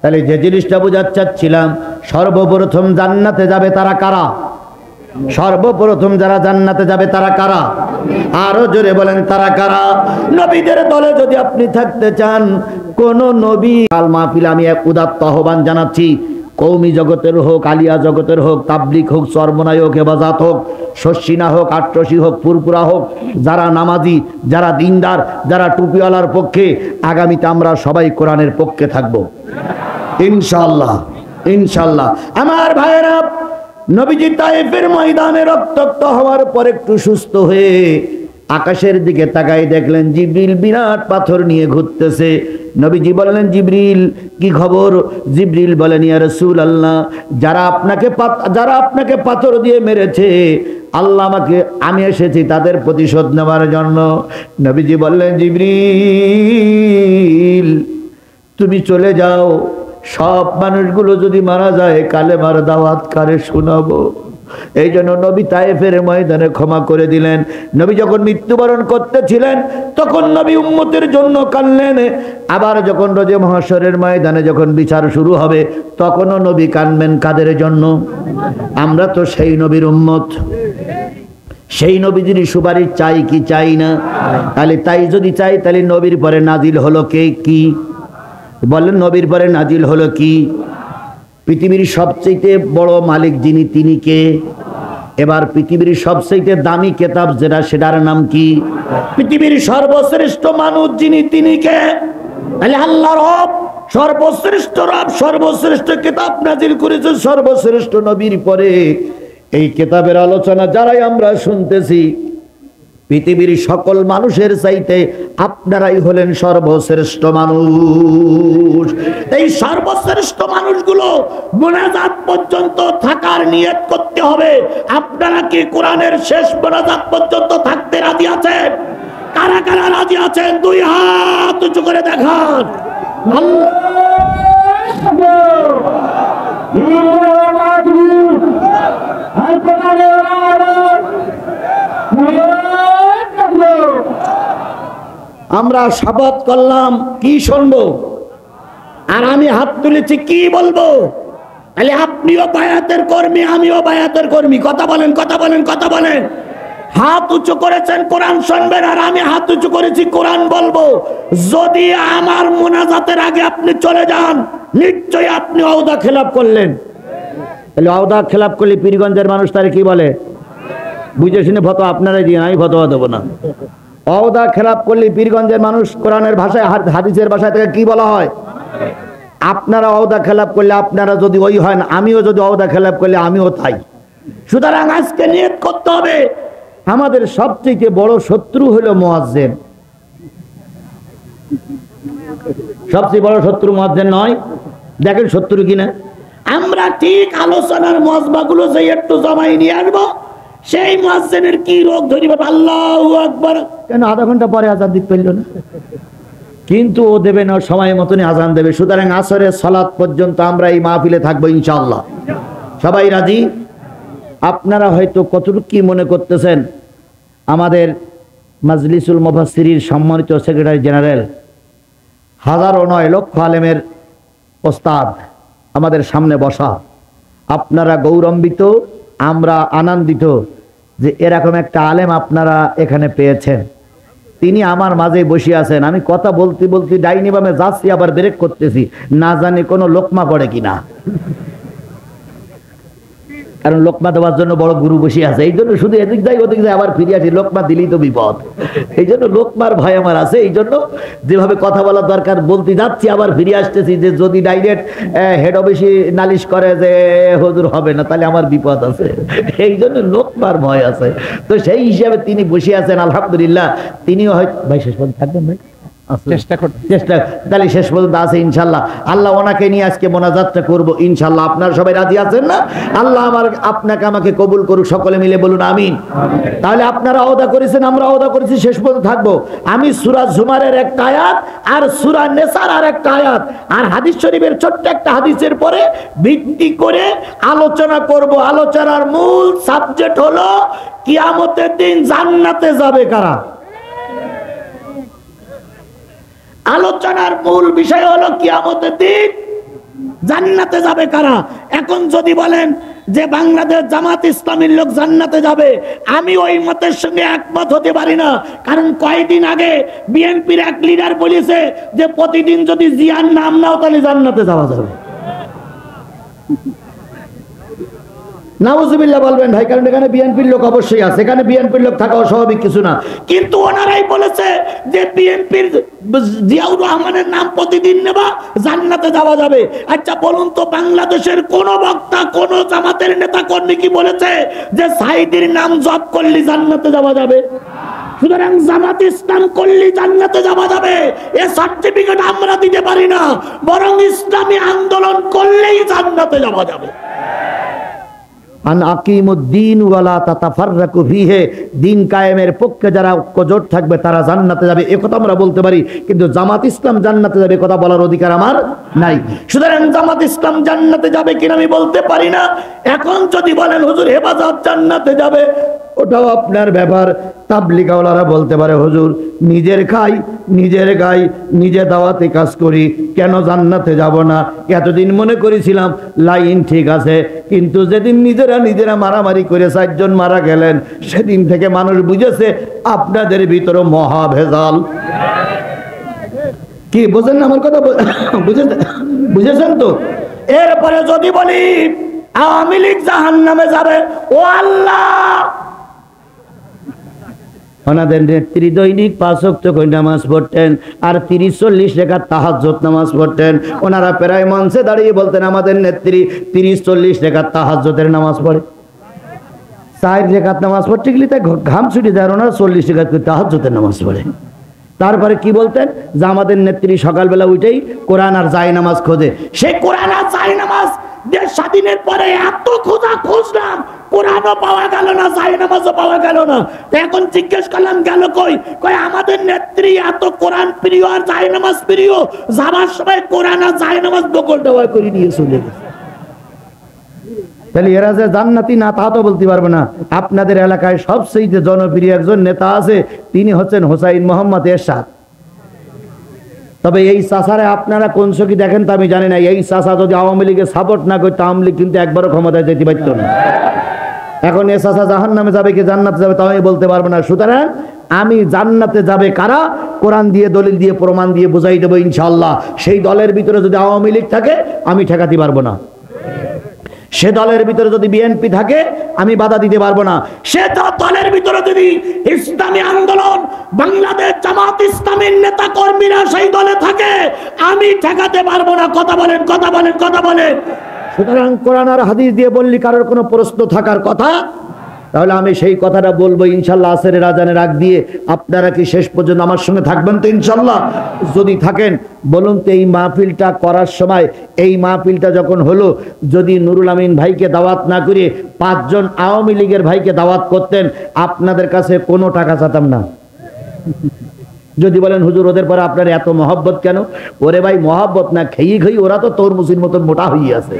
তাহলে যে জিনিসটা বোঝাতে চাচ্ছিলাম, সর্বপ্রথম জান্নাতে যাবে তারা কারা? সর্বপ্রথম যারা জান্নাতে যাবে তারা কারা? আরো জোরে বলেন তারা কারা? নবীদের দলে যদি আপনি থাকতে চান, কোন নবী কাল মাহফিলে আমি এক উদাত্ত আহ্বান জানাচ্ছি, কৌমি জগতের হোক, আলিয়া জগতের হোক, তাবলিগ হোক, চরমনাই হোক, হেফাজত হোক, শস্যিনা হোক, আট্রসি হোক, ফুরপুরা হোক, যারা নামাজি, যারা দিনদার, যারা টুপিওয়ালার পক্ষে, আগামীতে আমরা সবাই কোরআনের পক্ষে থাকবো ইনশাআল্লাহ, ইনশাআল্লাহ। আমার ভাইয়েরা, নবীজি তায়েফের ময়দানে রক্তাক্ত হওয়ার পর একটু সুস্থ হয়ে আকাশের দিকে তাকাই দেখলেন জিবরিল বিরাট পাথর নিয়ে ঘুরতেছে। নবীজি বললেন, জিবরিল কি খবর? জিবরিল বলেন, ইয়া রাসূলুল্লাহ, যারা আপনাকে পাথর দিয়ে মেরেছে, আল্লাহ আমাকে, আমি এসেছি তাদের প্রতিশোধ নেওয়ার জন্য। নবীজি বললেন, জিবরিল তুমি চলে যাও, সব মানুষগুলো যদি মারা যায় কালেমার দাওয়াত কারে শোনাবো? এই জন্য নবী তায়েফের ময়দানে ক্ষমা করে দিলেন। নবী যখন মৃত্যুবরণ করতেছিলেন তখন নবী উম্মতের জন্য কাঁদলেন। আবার যখন রোজে মহাশরের ময়দানে যখন বিচার শুরু হবে তখনও নবী কাঁদবেন কাদের জন্য? আমরা তো সেই নবীর উম্মত, সেই নবীজির সুপারিশ চাই কি চাই না? তাহলে তাই যদি চাই, তাহলে নবীর পরে নাজিল হলো কে? কি বলেন? নবীর পরে নাজিল হলো কি? পৃথিবীর সবচেয়ে বড় মালিক যিনি, তিনি কে? এবার পৃথিবীর সবচেয়ে দামি কিতাব যেটা, সেটার নাম কি? পৃথিবীর সর্বশ্রেষ্ঠ মানুষ যিনি, তিনি কে? তাহলে আল্লাহ রব, সর্বশ্রেষ্ঠ রব, সর্বশ্রেষ্ঠ কিতাব নাজিল করেছে সর্বশ্রেষ্ঠ নবীর পরে। এই কিতাবের আলোচনা যারাই আমরা শুনতেছি, পৃথিবীর সকল মানুষের চাইতে আপনারাই হলেন সর্বশ্রেষ্ঠ মানুষ। এই সর্বশ্রেষ্ঠ মানুষগুলো মোনাজাত পর্যন্ত থাকার নিয়ত করতে হবে। আপনারা কি কোরআনের শেষ মোনাজাত পর্যন্ত থাকতে রাজি আছেন? কারা কারা রাজি আছেন? দুই হাত উঁচু করে দেখান। আমরা শপথ করলাম, কি শুনবো? আর আমি হাত তুলেছি, কি বলবো? তাহলে আপনিও বায়াতের কর্মী, আমিও বায়াতের কর্মী। কথা বলেন, কথা বলেন, কথা বলেন। হাত উঁচু করেছেন কোরআন শুনবেন, আর আমি হাত উঁচু করেছি কোরআন বলবো। যদি আমার মোনাজাতের আগে আপনি চলে যান, নিশ্চয়ই আপনি ওয়াদা খেলাপ করলেন। তাহলে ওয়াদা খেলাপ করলে পীরগঞ্জের মানুষ তারে কি বলে? বুঝে শুনে ফতোয়া আপনারাই দিন, আমি ফতোয়া দেবো না। ওয়াদা খেলাপ করলে পীরগঞ্জের মানুষ কোরআনের ভাষায়, হাদিসের ভাষায় থেকে কি বলা হয়? আপনারা ওয়াদা খেলাপ করলে আপনারা যদি ওই হয়, আমিও যদি ওয়াদা খেলাপ করলে আমিও তাই। সুতরাং আজকে নিয়ত করতে হবে, আমাদের সবচেয়ে বড় শত্রু হলো মুয়াজ্জিন। সবচেয়ে বড় শত্রু মুয়াজ্জিন নয়? দেখেন শত্রু কিনা। আমরা ঠিক আলোচনার মজবাগুলো যে একটু জমাই নিয়ে আসবো, সেই মুয়াজ্জিনের কি রোগ ধরিবে? আল্লাহু আকবার। কেন আধা ঘন্টা পরে আজান দিতে পারল না? কিন্তু ও দেবে না, সময় মতনই আজান দেবে। সুতরাং আসরের সালাত পর্যন্ত আমরা এই মাহফিলে থাকবো ইনশাআল্লাহ। সবাই রাজি? আপনারা হয়তো কতটুকু কি মনে করতেছেন, আমাদের মাজলিসুল মুফাসসিরিন সম্মানিত সেক্রেটারি জেনারেল, হাজারো নয় লক্ষ আলেমের ওস্তাদ আমাদের সামনে বসা, আপনারা গৌরবান্বিত, আমরা আনন্দিত যে এরকম একটা আলেম আপনারা এখানে পেয়েছেন। তিনি আমার মাঝে বসে আছেন। আমি কথা বলতে বলতে ডাইনি বামে যাচ্ছি, আবার ব্রেক করতেছি, না জানি কোনো লোকমা পড়ে কিনা। কারণ লোকমা দেওয়ার জন্য বড় গুরু বসে আছে, এই জন্য শুধু এদিক যাই ওদিক যাই, আবার ফিরে আসি, লোকমা দিলেই তো বিপদ। এই জন্য লোকমার ভয় আমার আছে। এই জন্য যেভাবে কথা বলার দরকার বলতে যাচ্ছি, আবার ফিরে আসতেছি, যে যদি ডাইরেক্ট হেড অফিসে নালিশ করে যে হুজুর হবে না, তাহলে আমার বিপদ আছে। এই জন্য লোকমার ভয় আছে। তো সেই হিসাবে তিনি বসে আছেন, আলহামদুলিল্লাহ। তিনিও হয়তো ভাই শেষ পর্যন্ত থাকবেন, ভাই চেষ্টা, তাহলে শেষ পর্যন্ত আছে ইনশাল্লাহ। আল্লাহ ওনাকে নিয়ে আজকে মোনাজাতটা করবো ইনশাল্লাহ। আপনারা সবাই রাজি আছেন না? আল্লাহ আপনাকে আমাকে কবুল করুক, সকলে মিলে বলুন আমিন। তাহলে আপনারা ওয়াদা করেছেন, আমরা ওয়াদা করেছি, শেষ পর্যন্ত থাকবো। আমি সূরা জুমারের একটা আয়াত, আর সূরা নেসার আর একটা আয়াত, আর হাদিস শরীফের ছোট্ট একটা হাদিসের পরে ভিত্তি করে আলোচনা করব। আলোচনার মূল সাবজেক্ট হলো কিয়ামতের দিন জান্নাতে যাবে কারা। আলোচনার মূল বিষয় হলো কিয়ামতের দিন জান্নাতে যাবে কারা? এখন যদি বলেন যে বাংলাদেশ জামাত ইসলামীর লোক জান্নাতে যাবে, আমি ওই মতের সঙ্গে একমত হতে পারি না। কারণ কয়েকদিন আগে বিএনপির এক লিডার বলেছে যে প্রতিদিন যদি জিয়ার নাম নাও তাহলে জান্নাতে যাওয়া যাবে। নাউজুবিল্লাহ বলবেন ভাই, কারণ এখানে বিএনপির লোক অবশ্যই আছে, এখানে বিএনপির লোক থাকা অস্বাভাবিক কিছু না। কিন্তু ওনারাই বলেছে যে বিএনপির জিয়াউর রহমানের নাম প্রতিদিন নেবা জান্নাতে যাওয়া যাবে। আচ্ছা বলুন তো, বাংলাদেশের কোন বক্তা কোন জামাতের নেতা কর্মী কি বলেছে যে সাইদির নাম জপ করলে জান্নাতে যাওয়া যাবে? সুতরাং জামাত ইসলাম করলে জান্নাতে যাওয়া যাবে এ সার্টিফিকেট আমরা দিতে পারি না, বরং ইসলামী আন্দোলন করলেই জান্নাতে যাওয়া যাবে। আন আকিমুদ্দিন ওয়ালা তাতাফাররাকু ফিহি, দিন কায়েমের পক্ষে যারা ঐক্যজোট থাকবে তারা জান্নাতে যাবে, এ কথা আমরা বলতে পারি। কিন্তু জামাত ইসলাম জান্নাতে যাবে কথা বলার অধিকার আমার নাই। সুতরাং জামাত ইসলাম জান্নাতে যাবে কিনা আমি বলতে পারি না। এখন যদি বলেন হুজুর হেফাজত জান্নাতে যাবে, ওটাও আপনার ব্যাপার। তাবলীগওয়ালারা বলতে পারে হুজুর নিজের খাই নিজের গাই নিজে দাওয়াতে কাজ করি, কেন জান্নাতে যাব না? এতদিন মনে করেছিলাম লাইন ঠিক আছে, কিন্তু যেদিন নিজেরা মারামারি করে 4 জন মারা গেলেন, সেদিন থেকে মানুষ বুঝেছে আপনাদের ভিতরে মহা ভেজাল। কি বুঝেন না আমার কথা? বুঝেছেন তো? এরপরে যদি বলি আওয়ামী লীগ জাহান্নামে যাবে, ও আল্লাহ, ওনাদের নেত্রী দৈনিক 5 ওয়াক্ত করে নামাজ পড়তেন আর 30-40 রাকাত তাহাজ্জুদ নামাজ পড়তেন। ওনারা প্রায় মঞ্চে দাঁড়িয়ে বলতেন আমাদের নেত্রী 30-40 রাকাত তাহাজ্জুদের নামাজ পড়ে। 4 রাকাত নামাজ পড়তে গেলে তাই ঘাম ছুটে যায়, ওনারা 40 রাকাত করে তাহাজ্জুদের নামাজ পড়ে। তারপরে কি বলতেন যে আমাদের নেত্রী সকালবেলা উঠেই কোরআন আর জায় নামাজ খোঁজে। সেই কোরআন আর জায় নামাজ দেশ স্বাধীনের পরে এত খুঁজলাম, কোরআনও পাওয়া গেল না, জায় নামাজও পাওয়া গেল না। এখন জিজ্ঞেস করলাম গেল কই? কয় আমাদের নেত্রী এত কোরআন প্রিয় আর জায় নামাজ প্রিয়, যাবার সময় কোরআন আর জায় নামাজ বকল দেওয়া করে নিয়ে চলে গেছে। তাহলে এরা যে জান্নাতি না তা তো বলতে পারবো না। আপনাদের এলাকায় সবচেয়ে জনপ্রিয় একজন নেতা আছে, তিনি হচ্ছেন হোসাইন মোহাম্মদ এরশাদ। তবে এই চাচারে আপনারা কোন চোখে দেখেন তা আমি জানি না। এই চাচা যদি আওয়ামী লীগের সাপোর্ট না করতো, আওয়ামী লীগ কিন্তু একবারও ক্ষমতায় যেতে পারতো না। এখন এ চাচা জাহান্নামে যাবে কি জান্নাতে যাবে তাও আমি বলতে পারবো না। সুতরাং আমি জান্নাতে যাবে কারা কোরআন দিয়ে দলিল দিয়ে প্রমাণ দিয়ে বুঝাই দেবো ইনশাআল্লাহ। সেই দলের ভিতরে যদি আওয়ামী লীগ থাকে আমি ঠেকাতে পারবো না, সে দলের ভিতরে যদি বিএনপি থাকে আমি বাধা দিতে পারবো না, সে দলের ভিতরে যদি ইসলামী আন্দোলন বাংলাদেশ জামাত ইসলামীর নেতা কর্মীরা সেই দলে থাকে আমি ঠেকাতে পারবো না। কথা বলেন, কথা বলেন, কথা বলেন। সুতরাং কোরআন আর হাদিস দিয়ে বললি কারোর কোনো প্রশ্ন থাকার কথা, তাহলে আমি সেই কথাটা বলবো ইনশাল্লাহ আসরের আজানের আগ দিয়ে। আপনারা কি শেষ পর্যন্ত আমার সঙ্গে থাকবেন তো ইনশাল্লাহ? যদি থাকেন বলুন তো এই মাহফিলটা করার সময়, এই মাহফিলটা যখন হলো, যদি নুরুল আমিন ভাইকে দাওয়াত না করে 5 জন আওয়ামী লীগের ভাইকে দাওয়াত করতেন, আপনাদের কাছে কোনো টাকা চাতাম না। যদি বলেন হুজুর ওদের পরে আপনার এত মহব্বত কেন? ওরে ভাই মহব্বত না, খেয়ে ওরা তো তরমুজের মতন মোটা হয়ে আছে।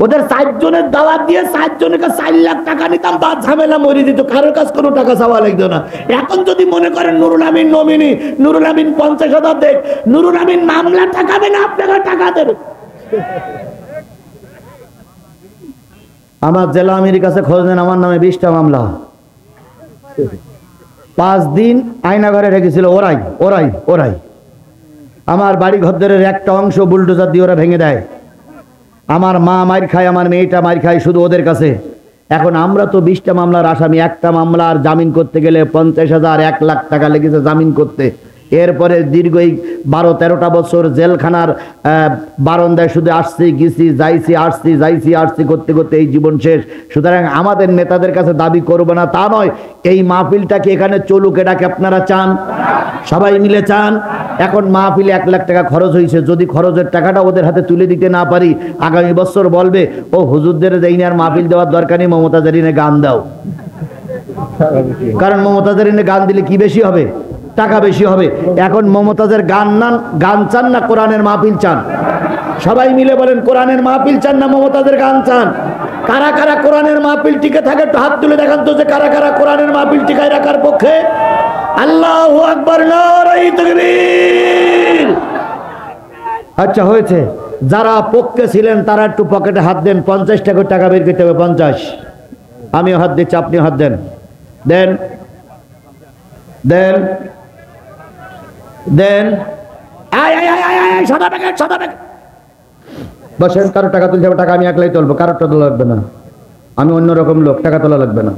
ওদের 4 জনের দাওয়াত দিয়ে 4 জনের কাছে 4 লাখ টাকা নিতাম, বা ঝামেলা মরে দিত, কারোর কাছে কোনো টাকা চাওয়া লাগতো না। এখন যদি মনে করেন নুরুল আমিন নমিনি, নুরুল আমিন 50,000 দেখ, নুরুল আমিন মামলা টাকাবে না, আপনাকে টাকা দেবে। আমার জেলা আমির কাছে খোঁজ নেন, আমার নামে 20টা মামলা। 5 দিন আয়নাঘরে রেখেছিল ওরাই। আমার বাড়ি ঘরের একটা অংশ বুলডোজার দিয়ে ওরা ভেঙে দেয়। আমার মা মার খায়, আমার মেয়েটা মার খায় শুধু ওদের কাছে। এখন আমরা তো 20টা মামলার আসামি, একটা মামলার জামিন করতে গেলে 50,000 1 লাখ টাকা লেগেছে জামিন করতে। এরপরে দীর্ঘ 12-13টা বছর জেলখানার বারান্দায় শুধু আসছি গেছি যাইছি করতে করতে এই জীবন শেষ। সুতরাং আমাদের নেতাদের কাছে দাবি করবো না তা নয়, এই মাহফিলটাকে এখানে চলুক, এটাকে আপনারা চান, সবাই মিলে চান। এখন মাহফিলে 1 লাখ টাকা খরচ হয়েছে, যদি খরচের টাকাটা ওদের হাতে তুলে দিতে না পারি, আগামী বছর বলবে ও হুজুরদের দেইনি আর মাহফিল দেওয়ার দরকার নেই, মমতা জারিনে গান দাও। কারণ মমতা জারিনে গান দিলে কি বেশি হবে? টাকা বেশি হবে। এখন মমতাজের গান চান না কোরআনের মাহফিল চান? সবাই মিলে বলেন কোরআনের মাহফিল চান না মমতাজের গান চান? কারা কারা কোরআনের মাহফিল টিকে থাকে একটু হাত তুলে দেখান তো, যে কারা কারা কোরআনের মাহফিল টিকায় রাখার পক্ষে। আল্লাহু আকবার, নারে তাকবীর। আচ্ছা হয়েছে, যারা পক্ষে ছিলেন তারা একটু পকেটে হাত দেন। 50 টাকা টাকা বের করতে হবে। 50। আমিও হাত দিচ্ছি, আপনিও হাত দেন। দেন দেন দেন। আয় আয় আয় আয় আয়, সাদা প্যাকেট, সাদা প্যাকেট। বসেন, কারো টাকা তুলতে হবে? টাকা আমি একলাই তুলবো, কারোর টাকা তোলা লাগবে না। আমি অন্যরকম লোক, টাকা তোলা লাগবে না।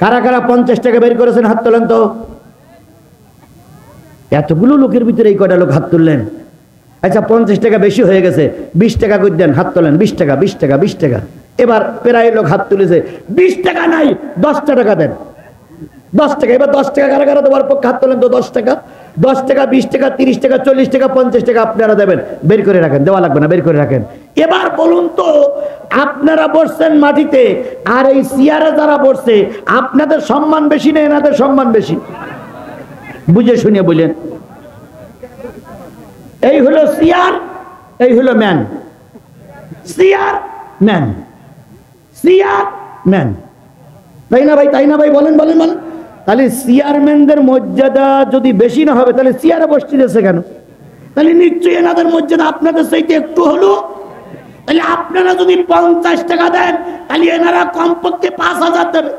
কারা কারা 50 টাকা বের করেছেন হাত তোলেন তো। এতগুলো লোকের ভিতরে এই কয়টা লোক হাত তুললেন? আচ্ছা 50 টাকা বেশি হয়ে গেছে, 20 টাকা করে দেন, হাত তোলেন। 20 টাকা 20 টাকা 20 টাকা। এবার প্রায় লোক হাত তুলেছে। 20 টাকা নাই, 10 টাকা দেন। 10 টাকা। এবার 10 টাকা কারা কারা দেওয়ার পক্ষে হাত তোলেন তো। 10 টাকা 10 টাকা 20 টাকা 30 টাকা 40 টাকা 50 টাকা আপনারা দেবেন। বের করে রাখেন, দেওয়া লাগবে না, বের করে রাখেন। এবার বলুন তো, আপনারা বসছেন মাটিতে, আর এই চেয়ারে যারা বসছে, আপনাদের সম্মান বেশি না এনাদের সম্মান বেশি? বুঝে শুনে বলেন। এই হলো চেয়ার, এই হলো man. Chair man chair, man. তাই না ভাই? তাই না ভাই? বলেন বলেন বলেন। তাহলে চেয়ারম্যানদের মর্যাদা যদি বেশি না হবে তাহলে চেয়ারে বসতেছে কেন? তাহলে নিশ্চয়ই এনাদের মর্যাদা আপনাদের চাইতে একটু হলো। তাহলে আপনারা যদি 50 টাকা দেন, তাহলে এনারা কমপক্ষে 5000 দেবে।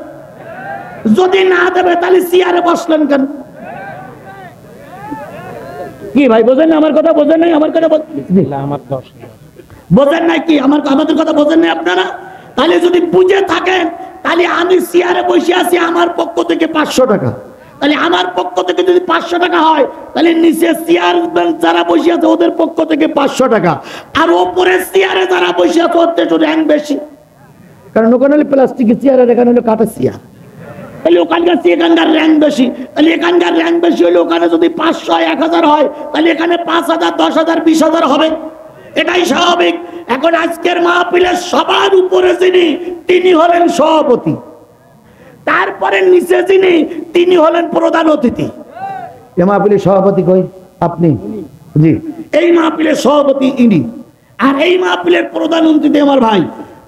যদি না দেবে তাহলে চেয়ারে বসলেন কেন? কি ভাই, বোঝেন না আমার কথা? বোঝেন নাই আমার কথা? বোঝেন নাই কি আমাদের কথা? বোঝেন নাই আপনারা? তাহলে যদি বুঝে থাকেন, তাহলে আমি চেয়ারে বসে আছি, আমার পক্ষ থেকে 500 টাকা। তাহলে আমার পক্ষ থেকে যদি 500 টাকা হয়, তাহলে নিচে চেয়ারম্যান যারা বসে আছে ওদের পক্ষ থেকে 500 টাকা, আর ওপরে চেয়ারে যারা বসে আছে ওদের একটু র্যাঙ্ক বেশি। কারণ ওখানে হলে প্লাস্টিকের চেয়ার আর এখানে হলো কাঠের চেয়ার। তাহলে ওখানকার এখানকার র্যাঙ্ক বেশি। তাহলে এখানকার র্যাঙ্ক বেশি হলে ওখানে যদি 500 হয়, 1000 হয়, তাহলে এখানে 5000 10,000 20,000 হবে। এটাই স্বাভাবিক। এখন আজকের মাহফিলের সবার উপরে যিনি, তিনি হলেন সভাপতি। তারপরে নিচে যিনি, তিনি হলেন প্রধান অতিথি। এ মাহফিলের সভাপতি কই? আপনি? জি। এই মাহফিলের সভাপতি ইনি, আর এই মাহফিলের প্রধান অতিথি আমার ভাই।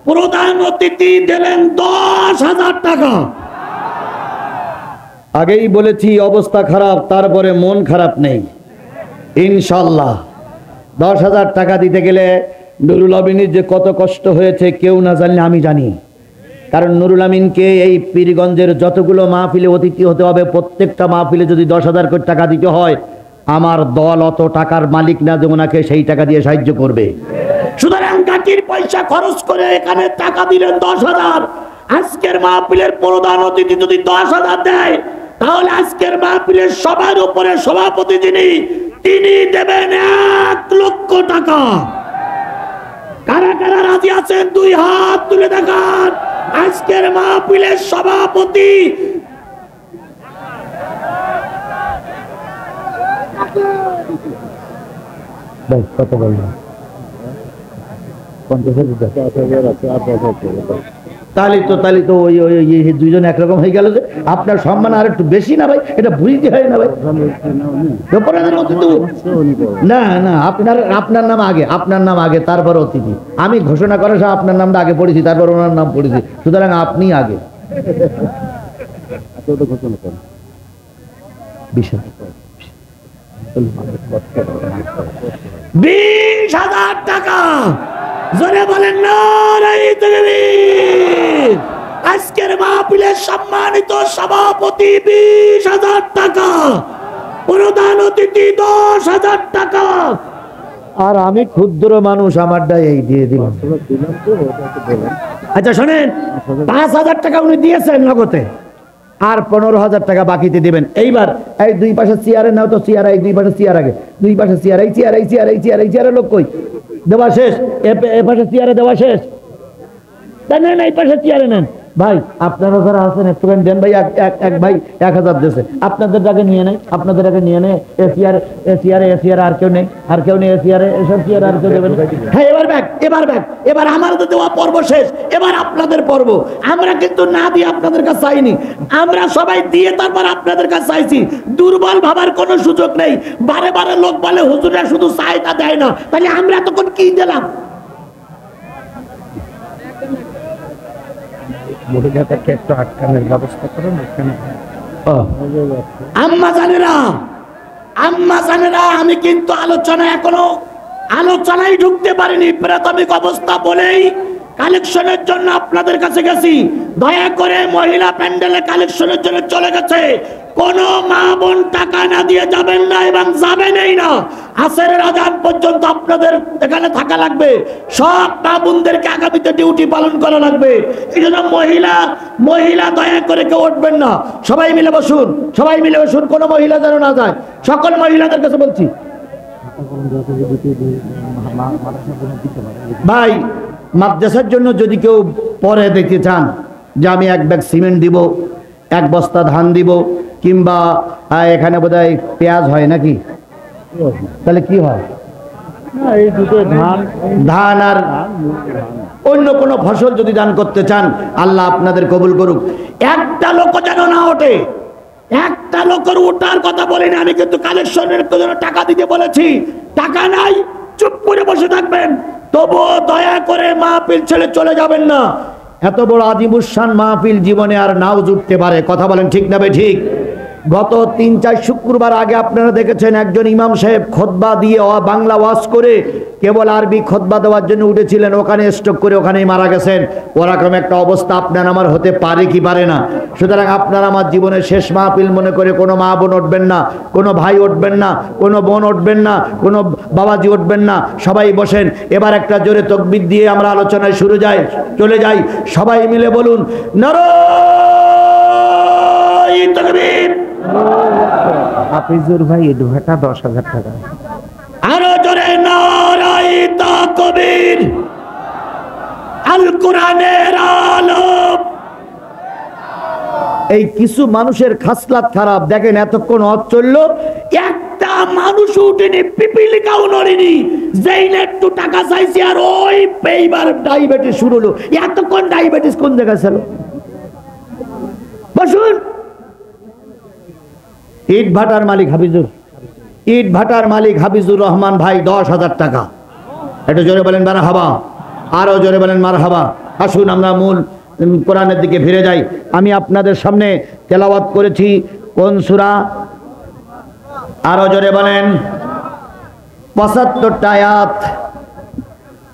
প্রধান অতিথি দিলেন 10,000 টাকা। আগেই বলেছি অবস্থা খারাপ, তারপরে মন খারাপ নেই ইনশাল্লাহ। 10,000 টাকা দিতে গেলে নুরুল আমিনের যে কত কষ্ট হয়েছে কেউ না জানলে আমি জানি। কারণ নুরুল আমিনকে এই পীরগঞ্জের যতগুলো মাহফিলে অতিথি হতে হবে, প্রত্যেকটা মাহফিলে যদি 10,000 করে টাকা দিতে হয়, আমার দল অত টাকার মালিক না যে ওনাকে সেই টাকা দিয়ে সাহায্য করবে। সুতরাং গাটির পয়সা খরচ করে এখানে টাকা দিলেন 10,000। আজকের মাহফিলের প্রধান অতিথি যদি 10,000 দেয়, তাহলে আজকের মাহফিলের সবার উপরে সভাপতি যিনি, তিনি দেবেন 1 লক্ষ টাকা। কারা কারা রাজি আছেন 2 হাত তুলে দেখান। আজকের মাহফিলের সভাপতি কত বললাম? 50,000। তাহলে তো ওই দুইজন একরকম হয়ে গেল যে আপনার সম্মান আর একটু বেশি না ভাই? এটা বুঝতে হয় না ভাই? না না, আপনার নাম আগে, আপনার নাম আগে, তারপর অতিথি। আমি ঘোষণা করার সময় আপনার নামটা আগে পড়েছি, তারপর ওনার নাম পড়েছি, সুতরাং আপনি আগে। 20,000 টাকা। জোরে বলেন নারায়ে তাকবীর। আজকের মাহফিলের সম্মানিত সভাপতি 20,000 টাকা, প্রধান অতিথি 10,000 টাকা। আর আমি ক্ষুদ্র মানুষ, আমারটা এই দিয়ে দিলাম। আচ্ছা শোনেন, 5,000 টাকা উনি দিয়েছেন নগদে, আর 15,000 টাকা বাকিতে দিবেন। এইবার এই দুই পাশে চেয়ারে নাও তো, চেয়ার এই দুই পাশে চেয়ার আগে, দুই পাশে চেয়ার, এই চেয়ার এই চেয়ার এই চেয়ার এই চেয়ারের লোক কই? দেওয়া শেষ। এ পাশে চেয়ারে দেওয়া শেষ। নেন এই পাশে চেয়ারে নেন ভাই। আপনারা যারা আছেন একটুখানি দেন ভাই। এক ভাই 1,000 দিয়েছে, আপনাদের টাকা নিয়ে নেয়, আপনাদের টাকা নিয়ে নেয়। এ চেয়ারে আর কেউ নেই, আর কেউ নেই। এ চেয়ারে, এসব চেয়ারে আর কেউ দেবেন। হ্যাঁ এবার এবার আমাদের দেওয়া পর্ব শেষ, এবার আপনাদের পর্ব। আমরা কিন্তু না দিয়ে আপনাদের কাছে চাইনি, আমরা সবাই দিয়ে তারপর আপনাদের কাছে চাইছি। দুর্বল ভাবার কোনো সুযোগ নেই। বারে বারে লোক বলে হুজুরা শুধু চাহিদা দেয় না, তাহলে আমরা তখন কি দিলাম? আম্মা জানেরা, আমি কিন্তু আলোচনা এখনো আলোচনায় ঢুকতে পারিনি, প্রাথমিক অবস্থা বলেই কালেকশনের জন্য আপনাদের কাছে গেছি। দয়া করে মহিলা প্যান্ডেলে কালেকশনের জন্য চলে গেছে। কোন মা বোন টাকা না দিয়ে যাবেন না এবং যাবেনই না। আসরের আজান পর্যন্ত আপনাদের এখানে থাকা লাগবে। সব মা বোনদেরকে আগামীতে ডিউটি পালন করা লাগবে। এই জন্য মহিলা দয়া করে কেউ উঠবেন না। সবাই মিলে বসুন, সবাই মিলে বসুন, কোনো মহিলা যেন না যায়। সকল মহিলাদের কাছে বলছি, ভাই মাদ্রাসার জন্য যদি কেউ পরে দেখতে চান যে আমি এক ব্যাগ সিমেন্ট দিব, এক বস্তা ধান দিব, কিংবা এখানে বোধহয় পেঁয়াজ হয় নাকি, তাহলে কি হয়, এই দুটো ধান আর অন্য কোনো ফসল যদি দান করতে চান, আল্লাহ আপনাদের কবুল করুক। একটা লোক যেন না ওঠে, একটা লোকের ওঠার কথা বলিনি আমি, কিন্তু কালেকশনের জন্য টাকা দিতে বলেছি। টাকা নাই, চুপ করে বসে থাকবেন। তবুও দয়া করে মাহফিল ছেড়ে চলে যাবেন না। এত বড় আজিমুসান মাহফিল জীবনে আর নাও জুটতে পারে। কথা বলেন ঠিক না বে ঠিক? গত 3-4 শুক্রবার আগে আপনারা দেখেছেন একজন ইমাম সাহেব খুতবা দিয়ে বাংলা ওয়াজ করে কেবল আরবি খুতবা দেওয়ার জন্য উঠেছিলেন, ওখানে স্ট্রোক করে ওখানেই মারা গেছেন। ওরকম একটা অবস্থা আপনার আমার হতে পারে কি পারে না? সুতরাং আপনার আমার জীবনের শেষ মাহফিল মনে করে কোনো মা বোন উঠবেন না, কোনো ভাই উঠবেন না, কোনো বোন উঠবেন না, কোনো বাবাজি উঠবেন না। সবাই বসেন। এবার একটা জোরে তাকবীর দিয়ে আমরা আলোচনায় চলে যাই। সবাই মিলে বলুন নারায়ে তাকবীর। হাফিজুর ভাই এডুহাটা 10,000 টাকা। আরো জোরে নারায়ে তাকবীর। আল কোরআনের আলো। এই কিছু মানুষের খাসলাত খারাপ। দেখেন এতক্ষণ হজ চললো, একটা মানুষ উঠেনি, পিপিলিকাও নড়েনি। যেই না একটু টাকা চাইছি আর ওই এইবার ডায়াবেটিস শুরু হলো। এতক্ষণ ডায়াবেটিস কোন জায়গায় ছিল? বসুন। ইট ভাটার মালিক হাফিজুর রহমান ভাই 10,000 টাকা। একটু জোরে বলেন মারহাবা, আরো জোরে বলেন মারহাবা। আসুন আমরা মূল কোরআনের দিকে ফিরে যাই। আমি আপনাদের সামনে তেলাওয়াত করেছি কোন সূরা? আরো জোরে বলেন। 75টা আয়াত।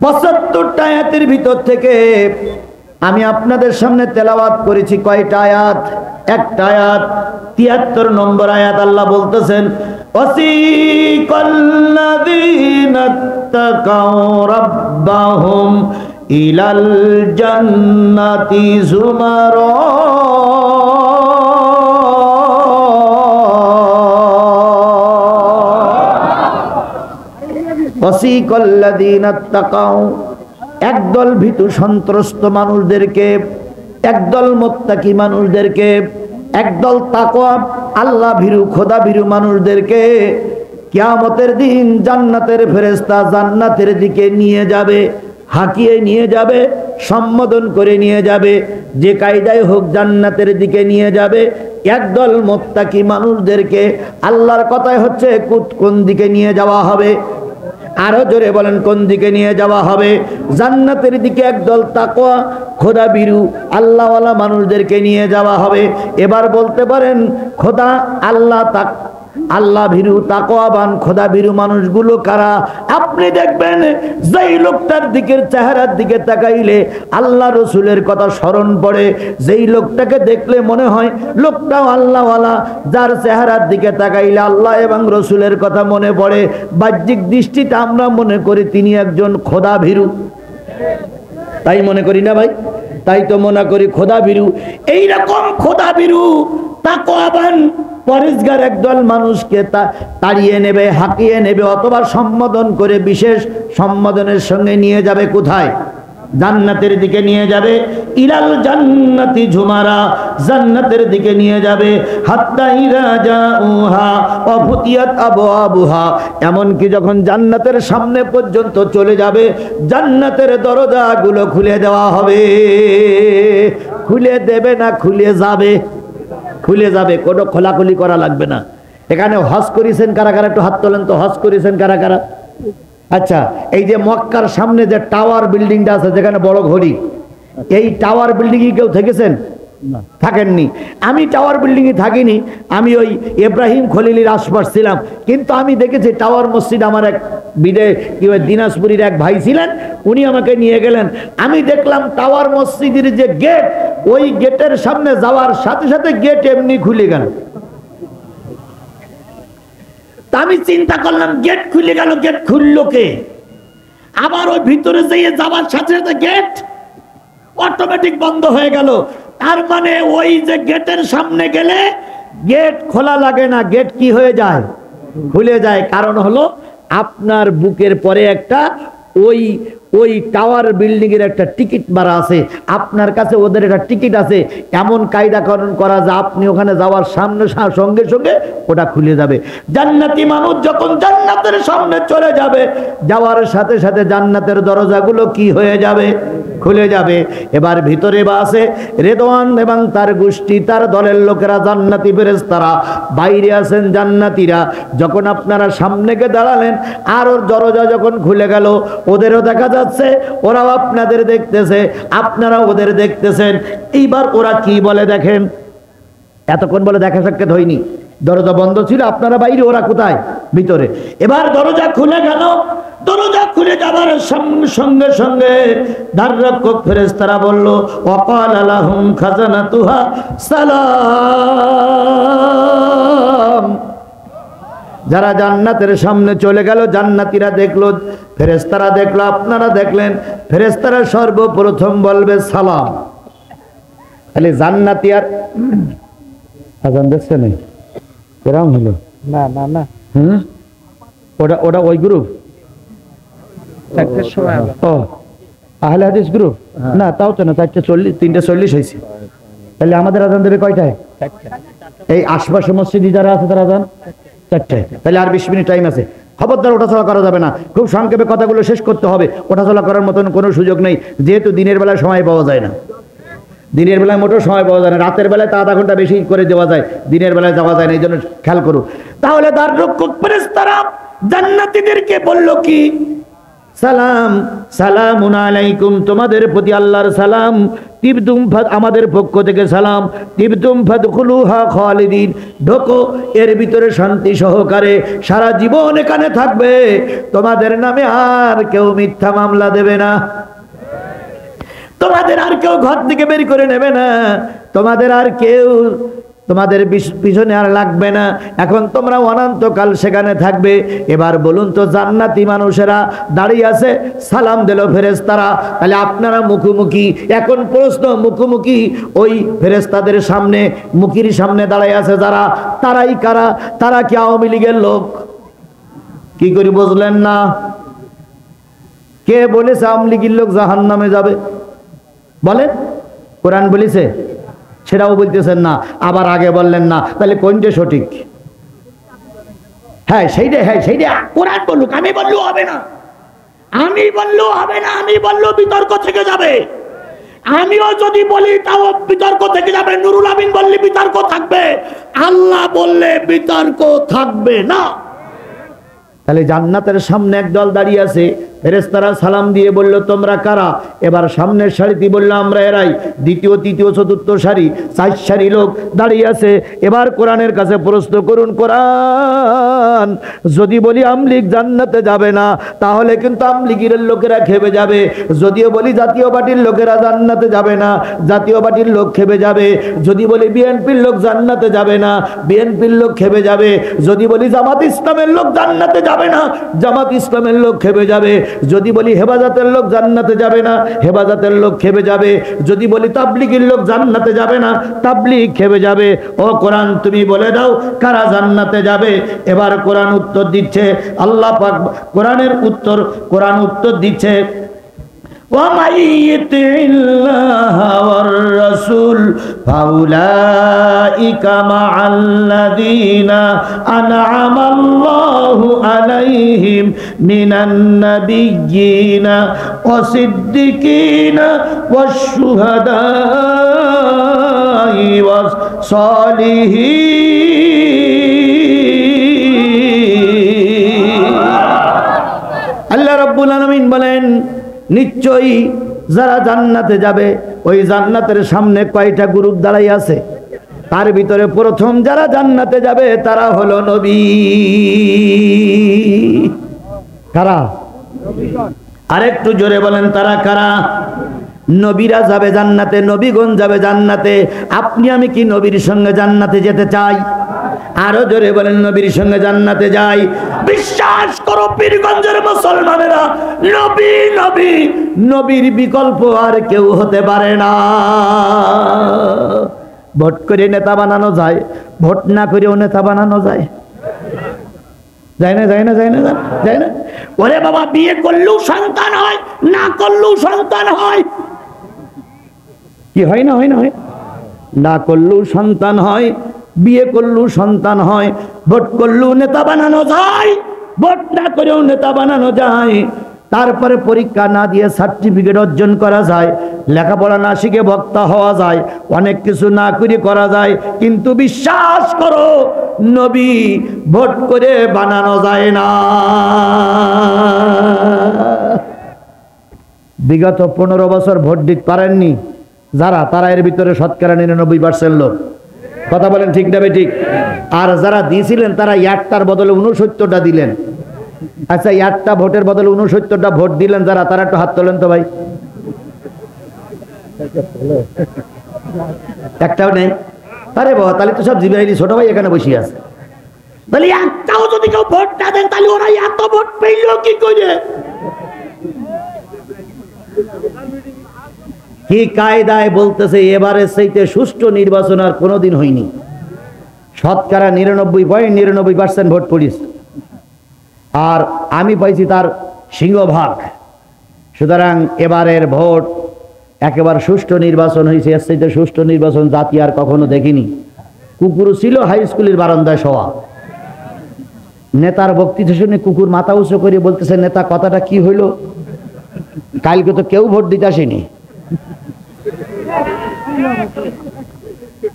75টা আয়াতের ভিতর থেকে আমি আপনাদের সামনে তেলাওয়াত করেছি কয়টা আয়াত? একটা আয়াত। 73 নম্বর আয়াত আল্লাহ বলতেছেন ওয়াসিকাল্লাযীনা তাকাউ রাব্বাহুম ইলাল জান্নাতি যুমারা ওয়াসিকাল্লাযীনা তাকাউ, একদল ভীতু সন্ত্রস্ত মানুষদেরকে, একদল মুত্তাকি মানুষদেরকে, একদল তাকওয়া আল্লাহ ভীরু খোদা ভীরু মানুষদেরকে কিয়ামতের দিন জান্নাতের ফেরেশতা জান্নাতের দিকে নিয়ে যাবে, হাঁকিয়ে নিয়ে যাবে, সম্বোধন করে নিয়ে যাবে। যে কায়দায় হোক জান্নাতের দিকে নিয়ে যাবে। একদল মুত্তাকি মানুষদেরকে আল্লাহর কথাই হচ্ছে কোন দিকে নিয়ে যাওয়া হবে? আরো জোরে বলেন কোন দিকে নিয়ে যাওয়া হবে? জান্নাতের দিকে একদল তাকওয়া খোদা ভীরু আল্লাহওয়ালা মানুষদেরকে নিয়ে যাওয়া হবে। এবার বলতে পারেন খোদা আল্লাহ ভীরু তাকওয়াবান খোদা ভীরু মানুষগুলো কারা? আপনি দেখবেন যেই লোকটার দিকের চেহারার দিকে তাকাইলে আল্লাহ রসুলের কথা স্মরণ পড়ে, যেই লোকটাকে দেখলে মনে হয় লোকটাও আল্লাহওয়ালা, যার চেহারার দিকে তাকাইলে আল্লাহ এবং রসুলের কথা মনে পড়ে, বাহ্যিক দৃষ্টিতে আমরা মনে করি তিনি একজন খোদা ভীরু। তাই মনে করি না ভাই? তাই তো মনে করি খোদা ভীরু। এইরকম খোদা ভীরু তাকওয়াবান পরেশগার একদল মানুষকে তাড়িয়ে নেবে, হাঁকিয়ে নেবে, অথবা সম্বোধন করে বিশেষ সম্বোধনের সঙ্গে নিয়ে যাবে কোথায়? জান্নাতের দিকে নিয়ে যাবে। ইলাল জান্নাতি ঝুমারা, জান্নাতের দিকে নিয়ে যাবে। হাত্তা ইযা জাউহা ওয়া ফুতিয়াত আবওয়াবুহা, এমন কি যখন জান্নাতের সামনে পর্যন্ত চলে যাবে জান্নাতের দরজাগুলো খুলে দেওয়া হবে। খুলে দেবে না, খুলে যাবে। খুলে যাবে, কোনো খোলাখুলি করা লাগবে না। এখানে হজ করেছেন কারা কারা? একটু হাত তোলেন তো। হজ করেছেন কারা কারা? আচ্ছা, এই যে মক্কার সামনে যে টাওয়ার বিল্ডিংটা আছে যেখানে বড় ঘড়ি, এই টাওয়ার বিল্ডিং এ কেউ থেকেছেন? থাকেননি। আমি টাওয়ার বিল্ডিং এ থাকিনি, আমি ওই ইব্রাহিম খলিলের আশপাশ ছিলাম, কিন্তু আমি দেখেছি টাওয়ার মসজিদ। আমার এক দিনাজপুরের এক ভাই ছিলেন, উনি আমাকে নিয়ে গেলেন। আমি দেখলাম টাওয়ার মসজিদের যে গেট, ওই গেটের সামনে যাওয়ার সাথে সাথে গেট এমনি খুলে গেল। তা আমি চিন্তা করলাম গেট খুলে গেল, গেট খুললো কে? আবার ওই ভিতরে যেয়ে যাওয়ার সাথে সাথে গেট অটোমেটিক বন্ধ হয়ে গেল। তার মানে ওই যে গেটের সামনে গেলে গেট খোলা লাগে না, গেট কি হয়ে যায়? খুলে যায়। কারণ হলো আপনার বুকের পরে একটা ওই টাওয়ার বিল্ডিং এর একটা টিকিট মারা আছে, আপনার কাছে ওদের একটা টিকিট আছে। এমন কায়দাকরণ করা যে আপনি ওখানে যাওয়ার সামনে সঙ্গে সঙ্গে ওটা খুলে যাবে। জান্নাতি মানুষ যখন জান্নাতের সামনে চলে যাবে, যাওয়ার সাথে সাথে জান্নাতের দরজাগুলো কি হয়ে যাবে? খুলে যাবে। এবার ভিতরে বা আছে রেদওয়ান এবং তার গোষ্ঠী, তার দলের লোকেরা, জান্নাতি ফেরেশতারা। বাইরে আছেন জান্নাতীরা। যখন আপনারা সামনে গিয়ে দাঁড়ালেন, আর ওর দরজা যখন খুলে গেল, ওদেরও দেখা যাচ্ছে, ওরাও আপনাদের দেখতেছে, আপনারা ওদের দেখতেছেন। এইবার ওরা কি বলে দেখেন, এতক্ষণ বলে দেখা সাক্ষাৎ হয়নি, দরজা বন্ধ ছিল, আপনারা বাইরে, ওরা কোথায়? ভিতরে। এবার দরজা খুলে গেল। দরজা খুলে যাবার সঙ্গে সঙ্গে দ্বাররক্ষক ফেরেশতারা বলল, ওয়াকালা লাহুম খাজানাতুহা সালাম। যারা জান্নাতের সামনে চলে গেল, জান্নাতীরা দেখলো, ফেরেশতারা দেখলো, আপনারা দেখলেন, ফেরেশতারা সর্বপ্রথম বলবে সালাম। তাহলে জান্নাতি আর আজান দেখছে না, এরকম হলো না না না, ওটা ওটা ওই গ্রুপ, চারটের সময় হবে। ও আহলে হাদিস গ্রুপ না, তাও তো না, 3:40 হয়েছে। তাহলে আমাদের আজান দেবে কয়টায়? এই আশপাশে মসজিদে যারা আছে তারা আজান 4টায়। তাহলে আর 20 মিনিট টাইম আছে। খবরদার ওঠাচলা করা যাবে না, খুব সংক্ষেপে কথাগুলো শেষ করতে হবে। ওঠাচলা করার মতন কোনো সুযোগ নেই, যেহেতু দিনের বেলায় সময় পাওয়া যায় না। দিনের বেলায় মোটেও সময় পাওয়া যায় না, রাতের বেলায় তা আধা ঘন্টা বেশি করে দেওয়া যায়, দিনের বেলায় যাওয়া যায় না, এই জন্য খেয়াল করুন। তাহলে দ্বাররক্ষক ফেরেশতারা জান্নাতীদেরকে বলল কি? সালাম, সালামুন আলাইকুম, তোমাদের প্রতি আল্লাহর সালাম। তিবতুম ফাদ, আমাদের পক্ষ থেকে সালাম। তিবতুম ফাদখুলুহা খালিদিন, ঢোকো এর ভিতরে শান্তি সহকারে, সারা জীবন এখানে থাকবে। তোমাদের নামে আর কেউ মিথ্যা মামলা দেবে না, তোমাদের আর কেউ ঘর থেকে বের করে নেবে না, তোমাদের আর কেউ তোমাদের পিছনে আর লাগবে না। এখন তোমরা অনন্তকাল সেখানে থাকবে। এবার বলুন তো, জান্নাতি মানুষেরা দাঁড়িয়ে আছে, সালাম দিল ফেরেশতারা, তাহলে আপনারা মুখোমুখি। এখন প্রশ্ন, মুখোমুখি ওই ফেরেশতাদের সামনে, মুখির সামনে দাঁড়িয়ে আছে যারা, তারাই কারা? তারা কি আওয়ামী লীগের লোক? কি করে বুঝলেন না? কে বলেছে আওয়ামী লীগের লোক জাহান্নামে যাবে? বলেন, কোরআন বলেছে? সেটাও বলতেছেন না, আবার আগে বললেন না, তাহলে কোনটা সঠিক? হ্যাঁ সেইটা কোরআন বলুক, আমি বললেও হবে না, আমি বললেও হবে না, আমি বললেও বিতর্ক থেকে যাবে। আমিও যদি বলি তাও বিতর্ক থেকে যাবে, নুরুল আমিন বললে বিতর্ক থাকবে, আল্লাহ বললে বিতর্ক থাকবে না। তাহলে জান্নাতের সামনে একদল দাঁড়িয়ে আছে, ফেরেশতারা সালাম দিয়ে বলল, তোমরা কারা? এবার সামনের সারিতে বলল, আমরা এরাই। দ্বিতীয়, তৃতীয়, চতুর্থ সারি, 4 সারি লোক দাঁড়িয়ে আছে। এবার কোরআনের কাছে প্রশ্ন করুন, কোরআন যদি বলি আমলিগ জান্নাতে যাবে না, তাহলে কিন্তু আমলিগের লোকেরা খেপে যাবে। যদিও বলি জাতীয় পার্টির লোকেরা জান্নাতে যাবে না, জাতীয় পার্টির লোক খেপে যাবে। যদি বলি বিএনপির লোক জান্নাতে যাবে না, বিএনপির লোক খেপে যাবে। যদি বলি জামাত ইসলামের লোক জান্নাতে যাবে না, জামাত ইসলামের লোক খেপে যাবে। যদি বলি হেফাজতের লোক জান্নাতে যাবে না, হেফাজতের লোক খেপে যাবে। যদি বলি তাবলীগের লোক জান্নাতে যাবে না, তাবলীগ খেপে যাবে। ও কোরআন, তুমি বলে দাও কারা জান্নাতে যাবে? এবার কোরআন উত্তর দিচ্ছে, আল্লাহ পাক কোরআন উত্তর দিচ্ছে, وَمَن يُطِعِ اللَّهَ وَالرَّسُولَ فَأُولَئِكَ مَعَ الَّذِينَ أَنْعَمَ اللَّهُ عَلَيْهِمْ مِنَ النَّبِيِّينَ وَالصِّدِّيقِينَ وَالشُّهَدَاءِ وَالصَّالِحِينَ। আল্লাহ রাব্বুল আলামিন বলেন, নিশ্চয়ই যারা জান্নাতে যাবে ওই জান্নাতের সামনে কয়টা গ্রুপ দাঁড়াই আছে? তার ভিতরে প্রথম যারা জান্নাতে যাবে তারা হলো নবী। কারা? আরেকটু জোরে বলেন, তারা কারা? নবীরা যাবে জান্নাতে, নবীগণ যাবে জান্নাতে। আপনি আমি কি নবীর সঙ্গে জান্নাতে যেতে চাই? আরো জোরে বলেন, নবীর সঙ্গে জান্নাতে যাই। বিশ্বাস করো পীরগঞ্জের মুসলমানেরা, নবী নবী, নবীর বিকল্প আর কেউ হতে পারে না। ভোট করে নেতা বানানো যায়, ভোট না করেও নেতা বানানো যায়। যায় না, যায় না, যায় না, যায় না। ওরে বাবা, বিয়ে করলেও সন্তান হয়, না করলেও সন্তান হয়। কি হয় না? হয় না? হয় না করলেও সন্তান হয়, বিয়ে করলেও সন্তান হয়, ভোট করলেও নেতা বানানো যায়, ভোট না করেও নেতা বানানো যায়। তারপরে পরীক্ষা না দিয়ে সার্টিফিকেট অর্জন করা যায়, লেখাপড়া না শিখে বক্তা হওয়া যায়, অনেক কিছু না করে করা যায়। কিন্তু বিশ্বাস করো, নবী ভোট করে বানানো যায় না। বিগত 15 বছর ভোট দিতে পারেননি যারা, তারা এর ভিতরে শতকরা 99% লোক। কথা বলেন ঠিক না ঠিক? আর যারা দিয়েছিলেন তারা একটার বদলে 69টা দিলেন। আচ্ছা, একটা ভোটের বদলে 69টা ভোট দিলেন যারা, তারা একটু হাত তোলেন তো ভাই। একটাও নেই? আরে বাবা, তাহলে তো সব জিবাইলি ছোট ভাই এখানে বসে আছে। তাহলে একটাও যদি কেউ ভোট না দেন, তাহলে ওরা এত ভোট পেইল কি করে? কি কায়দায় বলতেছে এবারে সেইতে সুষ্ঠু নির্বাচন আর কোনোদিন হয়নি। শতকরা 99.99% ভোট পড়িস, আর আমি পাইছি তার সিংহভাগ। সুতরাং এবারের ভোট একেবারে সুষ্ঠু নির্বাচন হয়েছে। এর চাইতে সুষ্ঠু নির্বাচন জাতি আর কখনো দেখিনি। কুকুর ছিল হাই স্কুলের বারান্দায় শোয়া, নেতার বক্তৃতা শুনে কুকুর মাথা উঁচু করে বলতেছে, নেতা কথাটা কি হইল? কালকে তো কেউ ভোট দিতে আসেনি।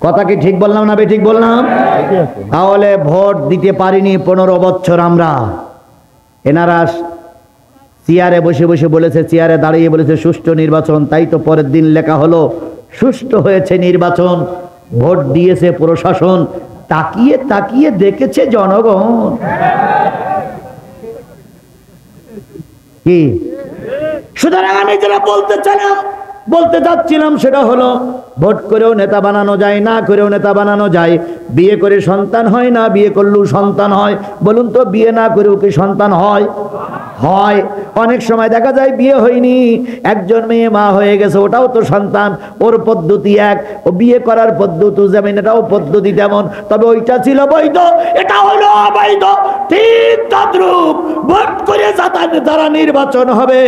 কথা কি ঠিক বললাম না ঠিক বললাম? তাহলে ভোট দিতে পারিনি 15 বছর আমরা। এনারা চেয়ারে বসে বসে বলেছে, চেয়ারে দাঁড়িয়ে বলেছে সুষ্ঠু নির্বাচন, তাই তো পরের দিন লেখা হলো সুষ্ঠু হয়েছে নির্বাচন। ভোট দিয়েছে প্রশাসন, তাকিয়ে তাকিয়ে দেখেছে জনগণ। কি? সুতরাং আমি যেটা বলতে চাচ্ছিলাম সেটা হলো, ভোট করেও নেতা বানানো যায়, না করেও নেতা বানানো যায়। বিয়ে করে সন্তান হয়, না বিয়ে করলেও সন্তান হয়। বলুন তো, বিয়ে না করেও কি সন্তান হয়? হয়। অনেক সময় দেখা যায় বিয়ে হয়নি, একজন মেয়ে মা হয়ে গেছে, ওটাও তো সন্তান। ওর পদ্ধতি এক, ও বিয়ে করার পদ্ধতি যেমন, এটাও পদ্ধতি তেমন। তবে ওইটা ছিল বৈধ, এটা হলো অবৈধ। ঠিক তদ্রূপ ভোট করে যারা নির্বাচন হবে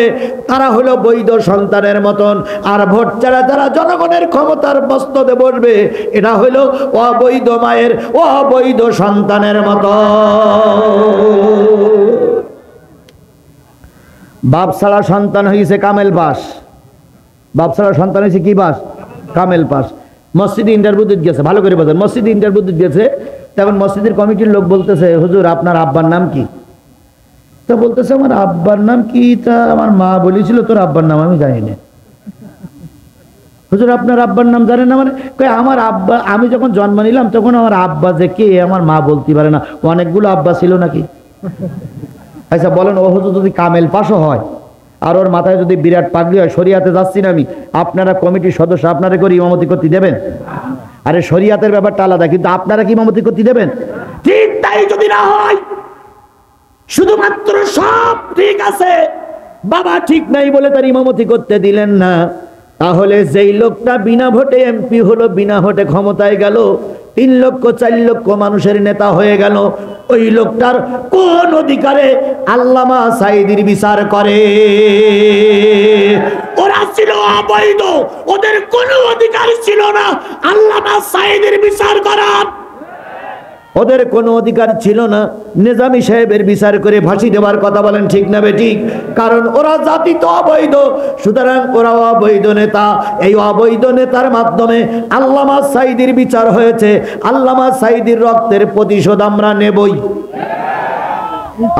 তারা হলো বৈধ সন্তানের মতন, আর ভোট ছাড়া যারা জনগণের ক্ষমতার মস্তদে বসবে এটা হলো অবৈধ মায়ের অবৈধ সন্তানের মতো। বাপ ছাড়া সন্তান হয়েছে কামেল পাস, বাপ ছাড়া সন্তান হয়েছে কি পাস? কামেল পাস। মসজিদে ইন্টারভিউ দিতে গেছে, ভালো করে বলছেন, মসজিদে ইন্টারভিউ দিতে গেছে। তখন মসজিদের কমিটির লোক বলতেছে, হুজুর আপনার আব্বার নাম কি? তো বলতেছে, আমার আব্বার নাম কি? তা আমার মা বলেছিল তোর আব্বার নাম আমি জানি না। হুজুর আপনার আব্বার নাম জানেন না? মানে আমার আব্বা, আমি যখন জন্ম নিলাম তখন আমার আব্বা যে কে আমার মা বলতে পারে না। অনেকগুলো আব্বা ছিল নাকি? আচ্ছা বলেন, ও হুজুর যদি কামেল পাশও হয় আর ওর মাথায় যদি বিরাট পাগড়ি হয়, শরিয়াতে যাচ্ছি না আমি, আপনারা কমিটির সদস্য, আপনারা করে ইমামতি করতে দেবেন? আরে শরিয়াতের ব্যাপারটা আলাদা, কিন্তু আপনারা কি ইমামতি করতে দেবেন? ঠিক তাই যদি না হয়, শুধুমাত্র সব ঠিক আছে, বাবা ঠিক নাই বলে তার ইমামতি করতে দিলেন না, তাহলে যেই লোকটা বিনা ভোটে এমপি হলো, বিনা ভোটে ক্ষমতায় গেল, 3 লক্ষ 4 লক্ষ মানুষের নেতা হয়ে গেল, ওই লোকটার কোন অধিকারে আল্লামা সাঈদীর বিচার করে? ওরা ছিল অবৈধ, ওদের কোনো অধিকার ছিল না আল্লামা সাঈদীর বিচার করার। ওদের কোনো অধিকার ছিল না নিজামী সাহেবের বিচার করে ফাঁসি দেওয়ার। কথা বলেন ঠিক না বেঠিক? কারণ ওরা জাতি তো অবৈধ, সুতরাং ওরা অবৈধ নেতা। এই অবৈধ নেতার মাধ্যমে আল্লামা সাঈদীর বিচার হয়েছে। আল্লামা সাঈদীর রক্তের প্রতিশোধ আমরা নেবই,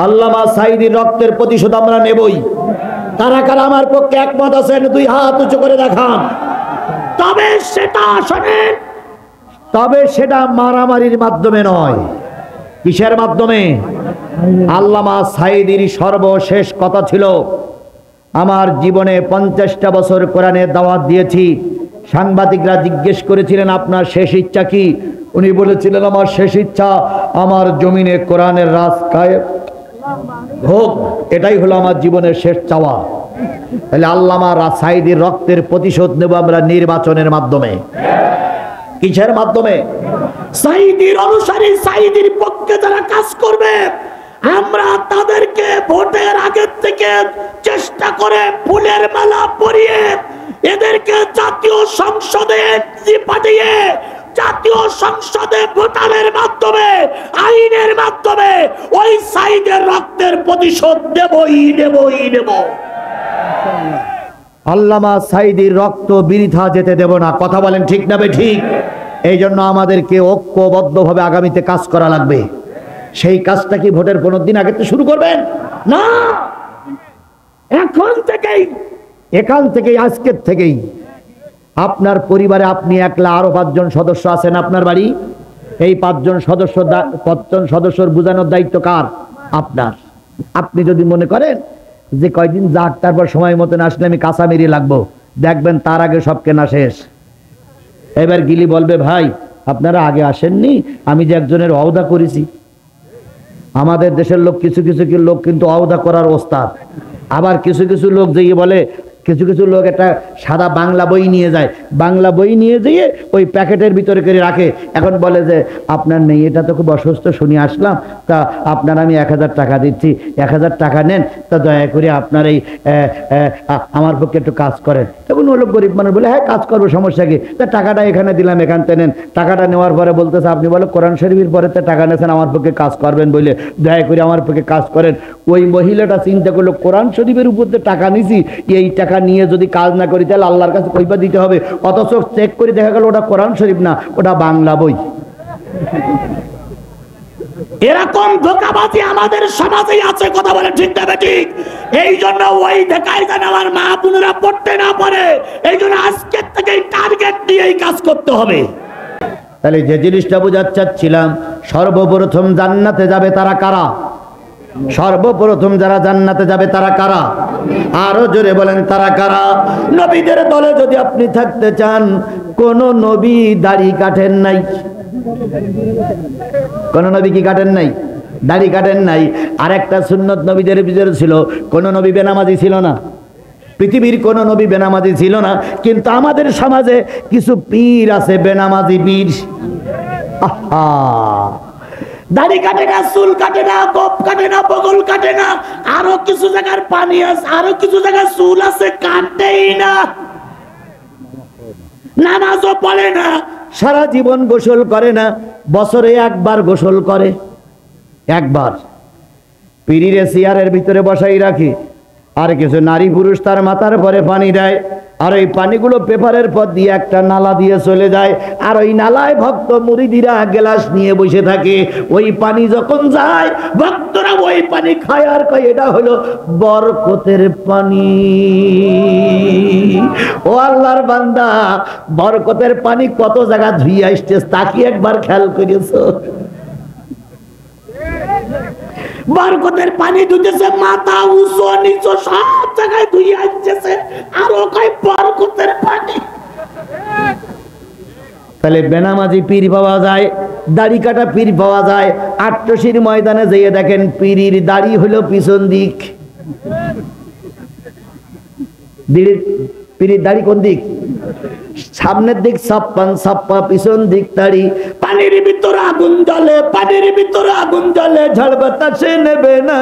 আল্লামা সাঈদীর রক্তের প্রতিশোধ আমরা নেবই। কারা কারা আমার পক্ষে একমত আছেন? 2 হাত উঁচু করে দেখান। তবে সেটা শোনেন, তবে সেটা মারামারির মাধ্যমে নয়। কিসের মাধ্যমে? আল্লামা সাঈদীর সর্বশেষ কথা ছিল, আমার জীবনে 50টা বছর কোরআনের দাওয়াত দিয়েছি। সাংবাদিকরা জিজ্ঞেস করেছিলেন আপনার শেষ ইচ্ছা কি? উনি বলেছিলেন আমার শেষ ইচ্ছা আমার জমিনে কোরআনের রাজ কায়েম হোক, এটাই হলো আমার জীবনের শেষ চাওয়া। তাহলে আল্লামা সাঈদীর রক্তের প্রতিশোধ নেব আমরা নির্বাচনের মাধ্যমে। কিসের মাধ্যমে? সাঈদীর অনুসারী, সাঈদীর পক্ষে যারা কাজ করবে আমরা তাদেরকে ভোটের আগে থেকে চেষ্টা করে ফুলের মালা পরিয়ে এদেরকে জাতীয় সংসদে পাঠিয়ে জাতীয় সংসদে ভোটারের মাধ্যমে, আইনের মাধ্যমে ওই সাঈদের রক্তের প্রতিশোধ দেব। আল্লামা সাঈদীর রক্ত বৃথা যেতে দেব না। কথা বলেন ঠিক না ঠিক? এই জন্য আমাদেরকে ঐক্যবদ্ধভাবে আগামীতে কাজ করা লাগবে। সেই কাজটা কি ভোটের 15 দিন আগে তো শুরু করবেন না, এখান থেকেই আজকের থেকেই। আপনার পরিবারে আপনি একলা, আরো 5 জন সদস্য আছেন আপনার বাড়ি, এই 5 জন সদস্যর বোঝানোর দায়িত্ব কার? আপনার। আপনি যদি মনে করেন যে কয়দিন যাক তারপর সময় মতন আসলে আমি কাঁচামেরি লাগবো, দেখবেন তার আগে সব কেনা শেষ। এবার গিলি বলবে ভাই আপনারা আগে আসেননি, আমি যে একজনের ওয়াদা করেছি। আমাদের দেশের লোক কিছু লোক কিন্তু ওয়াদা করার ওস্তাদ। আবার কিছু লোক যে বলে, কিছু লোক একটা সাদা বাংলা বই নিয়ে যায়, বাংলা বই নিয়ে যেয়ে ওই প্যাকেটের ভিতরে করে রাখে। এখন বলে যে আপনার নেই, এটা তো খুব অসুস্থ শুনে আসলাম, তা আপনার আমি 1000 টাকা দিচ্ছি, 1000 টাকা নেন, তা দয়া করে আপনার এই আমার পক্ষে একটু কাজ করেন। তখন ও লোক গরিব মানুষ বলে হ্যাঁ কাজ করবো, সমস্যা কি? তা টাকাটা এখানে দিলাম, এখানতে নেন। টাকাটা নেওয়ার পরে বলতেছে আপনি বলো কোরআন শরীফের পরে তো টাকা নিয়েছেন আমার পক্ষে কাজ করবেন বলে, দয়া করে আমার পক্ষে কাজ করেন। ওই মহিলাটা চিন্তা করলো কোরআন শরীফের উপর তো টাকা নিছি, এই টাকা নিয়ে যদি কাজ না করি তাহলে আল্লাহর কাছে কইবা দিতে হবে। অথচ চেক করে দেখা গেল ওটা কোরআন শরীফ না, ওটা বাংলা বই। এরকম ধোঁকাবাজি আমাদের সমাজে আছে। কথা বলে ঠিক না ঠিক? এই জন্য ওই দেখায় যেন আমার মা বোনেরা পড়তে না পারে, এই জন্য আজকের থেকে টার্গেট নিয়েই কাজ করতে হবে। তাহলে যে জিনিসটা বোঝাতে চাচ্ছিলাম, সর্বপ্রথম জান্নাতে যাবে তারা কারা? সর্বপ্রথম যারা জান্নাতে যাবে তারা কারা? আরো জোরে বলেন তারা কারা? নবীদের দলে যদি আপনি থাকতে চান, কোন নবী দাড়ি কাটেন নাই। কোন নবী কি কাটেন নাই? দাড়ি কাটেন নাই। আর একটা সুন্নত নবীদের ভিতরে ছিল, কোন নবী বেনামাজি ছিল না। পৃথিবীর কোন নবী বেনামাজি ছিল না, কিন্তু আমাদের সমাজে কিছু পীর আছে বেনামাজি পীর। আহা, দাড়ি কাটে না, চুল কাটে না, গোপ কাটে না, বগল কাটে না, আরো কিছু জায়গার পানি আছে, আরো কিছু জায়গায় চুল আছে, কাটেই না, নামাজও পড়ে না, সারা জীবন গোসল করে না, বছরে একবার গোসল করে, একবার। পীরিরে চেয়ারের ভিতরে বসাই রাখি, আর কিছু নারী পুরুষ তার মাথার পরে পানি দেয়, আর ওই পানিগুলো পেপারের পর দিয়ে একটা নালা দিয়ে চলে যায়, আর ওই নালায় ভক্ত মুরিদিরা গ্লাস নিয়ে বসে থাকে। ওই পানি যখন যায় ভক্তরা ওই পানি খায় আর কয় এটা হলো বরকতের পানি। ও আল্লাহর বান্দা, বরকতের পানি কত জায়গা ধুইয়া আসছে তা কি একবার খেয়াল করেছো? বরকতের পানি ধুতেছে, মাথা উঁচু নিচু সব জায়গায় ধুইয়া আসছে, আর ওখানে বরকতের পানি। তাহলে বেনামাজি পীর পাওয়া যায়, দাড়ি কাটা পীর পাওয়া যায়। আট্টশির ময়দানে যেয়ে দেখেন পীরির দাড়ি হলো পিছন দিক, পীরির দাড়ি কোন দিক? সামনের দিক ছাপ্পা, পিছন দিক দাড়ি। পানির ভিতরে আগুন জ্বলে, পানির ভিতরে আগুন জ্বলে, ঝড় বাতাসে নেবে না।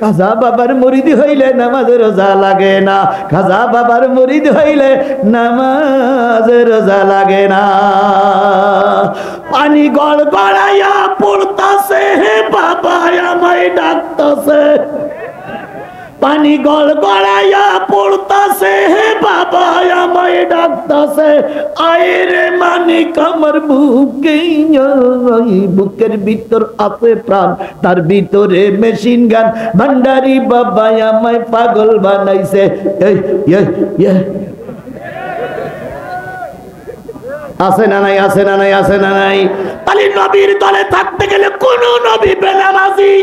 খাজা বাবার মুরিদ হইলে নামাজের রোজা লাগে না, খাজা বাবার মুরিদ হইলে নামাজের রোজা লাগে না। পানি গড়গড়াইয়া পড়তাছে, হে বাবা আমায় ডাকতাছে। পানি গড়গড়াইয়া পড়তাছে, হে বাবা আমায় ডাকতাছে। আয়রে মানিক আমার বুকের ভিতর আছে প্রাণ, তার ভিতরে মেশিন গান। ভান্ডারি বাবা আমায় পাগল বানাইছে। আছে না নাই, আছে না নাই, আছে না নাই? তাহলে নবীর দলে থাকতে গেলে কোন নবী বেনামাজি?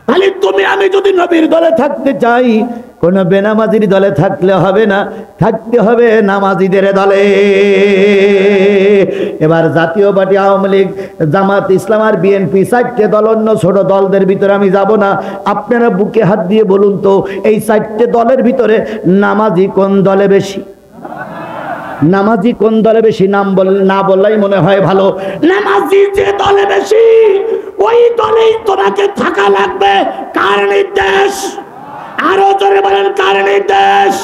তাহলে তুমি আমি যদি নবীর দলে থাকতে চাই, কোন বেনামাজির দলে থাকলে হবে না, থাকতে হবে নামাজিদের দলে। এবার জাতীয় পার্টি, আওয়ামী লীগ, জামাত ইসলাম আর বিএনপি, 4টে দল, অন্য ছোট দলদের ভিতরে আমি যাব না। আপনারা বুকে হাত দিয়ে বলুন তো, এই 4টে দলের ভিতরে নামাজি কোন দলে বেশি? নামাজি কোন দলে বেশি? নাম না বললেই মনে হয় ভালো। নামাজি যে দলে বেশি, ওই দলেই তোমাকে থাকা লাগবে। কার নির্দেশ? আরো জোরে বলেন, কার নির্দেশ?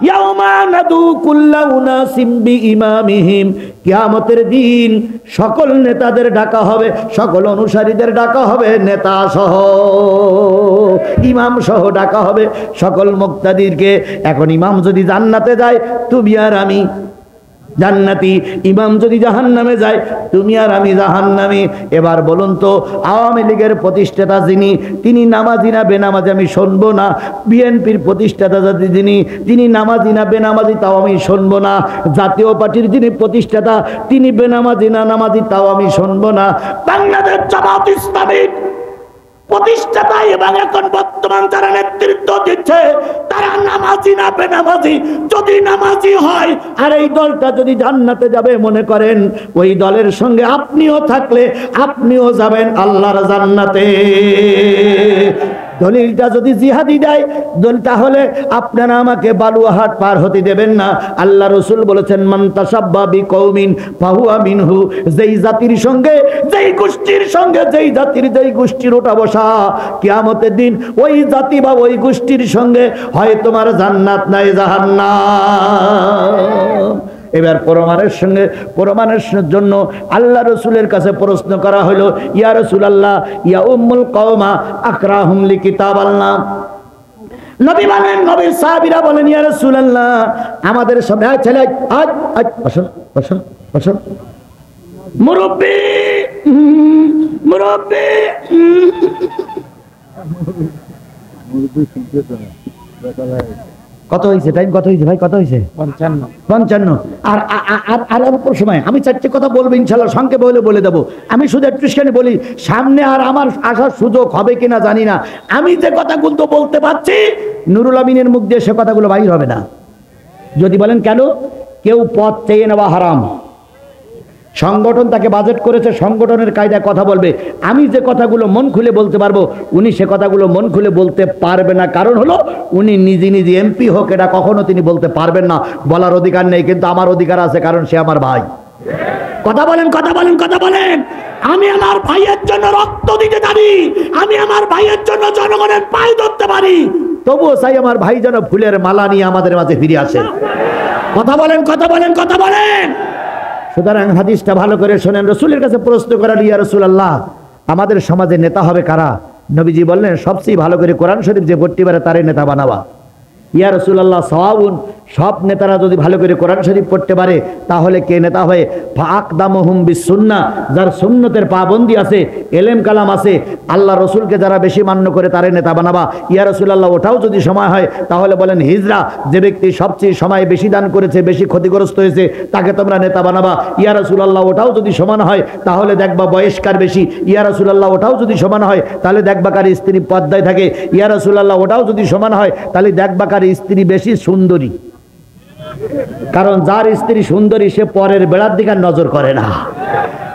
ইয়াউমা নাদু কুল্লা উনাসিম বিইমামিহিম, কিয়ামতের দিন সকল নেতাদের ডাকা হবে, সকল অনুসারীদের ডাকা হবে, নেতা সহ, ইমাম সহ ডাকা হবে সকল মুক্তাদিরকে। এখন ইমাম যদি জান্নাতে যায়, তুমি আর আমি জান্নাতি। ইমাম যদি জাহান্নামে যায়, তুমি আর আমি জাহান্নামী। এবার বলুন তো, আওয়ামী লীগের প্রতিষ্ঠাতা যিনি, তিনি নামাজি না বেনামাজি আমি শুনবো না। বিএনপির প্রতিষ্ঠাতা তিনি নামাজি না বেনামাজি তাও আমি শুনবো না। জাতীয় পার্টির যিনি প্রতিষ্ঠাতা, তিনি বেনামাজি না নামাজি তাও আমি শুনবো না। বাংলাদেশ জামাত ইসলামী প্রতিষ্ঠাতা এবং এখন বর্তমান যারা নেতৃত্ব দিচ্ছে, তারা নামাজি না বেনামাজি? যদি নামাজি হয় আর এই দলটা যদি জান্নাতে যাবে, মনে করেন ওই দলের সঙ্গে আপনিও থাকলে আপনিও যাবেন আল্লাহর জান্নাতে। দলিলটা যদি জিহাদি দেয়, তাহলে আপনারা আমাকে বালুয়াহাট পার হতে দেবেন না। আল্লাহ রসুল বলেছেন, মান তাসাব্বা বিকৌমিন ফাহুয়া মিনহু, যেই জাতির সঙ্গে, যেই গোষ্ঠীর সঙ্গে, যেই জাতির, যেই গোষ্ঠীর ওঠা বসা, কিয়ামতের দিন ওই জাতি বা ওই গোষ্ঠীর সঙ্গে হয় তোমার জান্নাত নাই জাহান্নাম। এবার প্রমাণের জন্য আল্লাহ রসুলের কাছে প্রশ্ন করা হলো, ইয়া রাসূলুল্লাহ, ইয়া উম্মুল কওমা আকরাহুম লিকিতাবাল্লাহ। নবী বলেন, নবীর সাহাবীরা বলেন, ইয়া রাসূলুল্লাহ, আমাদের সামনে ছেলে, আজ বসো বসো বসো, মুরব্বি মুরব্বি, কত হয়েছে? টাইম কত হয়েছে ভাই? কত হয়েছে? 55। আর আর অল্প সময় আমি 4টে কথা বলবো ইনশাআল্লাহ, সংক্ষেপে বলে দেবো। আমি শুধু একটুখানি বলি, সামনে আর আমার আসার সুযোগ হবে কিনা জানি না। আমি যে কথাগুলো বলতে পারছি, নুরুল আমিনের মুখ দিয়ে সে কথাগুলো বাইর হবে না। যদি বলেন কেন? কেউ পদ চেয়ে নেওয়া হারাম, সংগঠন তাকে বাজেট করেছে, সংগঠনের কায়দায় কথা বলবে। আমি যে কথাগুলো মন খুলে বলতে পারবো, উনি সে কথাগুলো মন খুলে বলতে পারবে না। কারণ হলো, উনি নিজে এমপি হোক, এটা কখনো তিনি বলতে পারবেন না, বলার অধিকার নেই। কিন্তু আমার অধিকার আছে, কারণ সে আমার ভাই। কথা বলেন, কথা বলেন, কথা বলেন। আমি আমার ভাইয়ের জন্য রক্ত দিতে পারি, আমি আমার ভাইয়ের জন্য জনগণের পায়ে ধরতে পারি, তবুও চাই আমার ভাই যেন ফুলের মালা নিয়ে আমাদের মাঝে ফিরে আসে। কথা বলেন, কথা বলেন, কথা বলেন। সুতরাং হাদিসটা ভালো করে শোনেন। রসুলের কাছে প্রশ্ন করা, ইয়া রাসূলুল্লাহ, আমাদের সমাজে নেতা হবে কারা? নবীজি বললেন, সবচেয়ে ভালো করে কোরআন শরীফ যে পড়তে পারে তারে নেতা বানাবা। ইয়া রাসূলুল্লাহ, সাওয়াবুন, সব নেতারা যদি ভালো করে কোরআন শরীফ পড়তে পারে, তাহলে কে নেতা হয়? ফাআকদামুহুম বিসুন্নাহ, যার সুন্নতের পাবন্দি আছে, এলেম কালাম আছে, আল্লাহ রসুলকে যারা বেশি মান্য করে তারে নেতা বানাবা। ইয়া রাসূলুল্লাহ, ওটাও যদি সময় হয়, তাহলে বলেন হিজরা, যে ব্যক্তি সবচেয়ে সময় বেশি দান করেছে, বেশি ক্ষতিগ্রস্ত হয়েছে, তাকে তোমরা নেতা বানাবা। ইয়া রাসূলুল্লাহ, ওটাও যদি সমান হয়, তাহলে দেখবা বয়স্কার বেশি। ইয়া রাসূলুল্লাহ, ওটাও যদি সমান হয়, তাহলে দেখবা কার স্ত্রী পর্দায় থাকে। ইয়া রাসূলুল্লাহ, ওটাও যদি সমান হয়, তাহলে দেখবা কার স্ত্রী বেশি সুন্দরী। কারণ যার স্ত্রী সুন্দরী, সে পরের বেড়ার দিকে নজর করে না।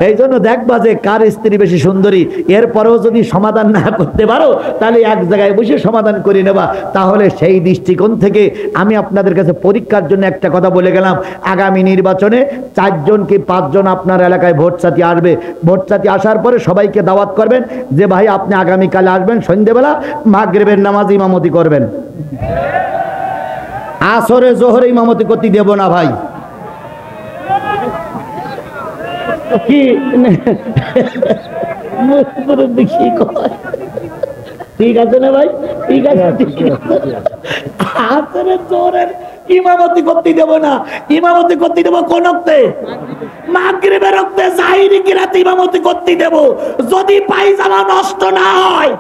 এই জন্য দেখবা যে কার স্ত্রী বেশি সুন্দরী। এরপরেও যদি সমাধান না করতে পারো, তাহলে এক জায়গায় বসে সমাধান করে নেবা। তাহলে সেই দৃষ্টিকোণ থেকে আমি আপনাদের কাছে পরীক্ষার জন্য একটা কথা বলে গেলাম, আগামী নির্বাচনে 4 জন কি 5 জন আপনার এলাকায় ভোট চাতি আসবে। ভোট চাতি আসার পরে সবাইকে দাওয়াত করবেন যে ভাই আপনি আগামীকালে আসবেন, সন্ধ্যেবেলা মাগরিবের নামাজ ইমামতি করবেন। আসরে জোহরে ইমামতি করতে দেব না ভাই। কি ঠিক আছে না ভাই? ঠিক আছে, আসরে জোহরের ইমামতি করতে দেব না। ইমামতি করতে দেব কোন ওক্তে? মাগরিবের ওক্তে, জাহিরি কিরাতে ইমামতি করতে দেব। যদি পায়জামা নষ্ট না হয়,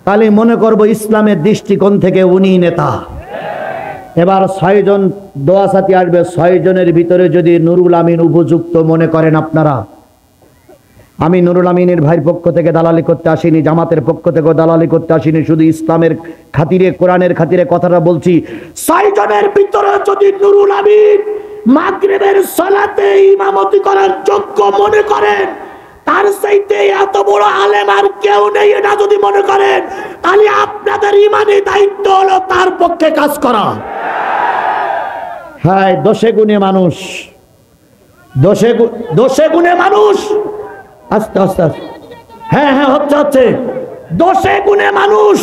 তাহলে মনে করব ইসলামের দৃষ্টিকোণ থেকে উনি নেতা। এবার 6 জন দোয়া সাথী আসবে। 6 জনের ভিতরে যদি নুরুল আমিন উপযুক্ত মনে করেন আপনারা, আমি নুরুল আমিনের ভাইয়ের পক্ষ থেকে দালালি করতে আসিনি, জামাতের পক্ষ থেকে দালালি করতে আসিনি, শুধু ইসলামের খাতিরে, কোরআনের খাতিরে কথাটা বলছি। 6 জনের ভিতরে যদি নুরুল আমিন মাগরিবের সালাতে ইমামতি করার যোগ্য মনে করেন, তার চাইতে এত বড় আলেম আর কেউ নেই, এটা যদি মনে করেন, তাহলে আপনাদের ইমানি দায়িত্ব হলো তার পক্ষে কাজ করা। হ্যাঁ, দোষে গুণে মানুষ, দোষে গুণে মানুষ। আস্তে আস্তে আস্তে, হ্যাঁ হ্যাঁ, হচ্ছে দোষে গুণে মানুষ।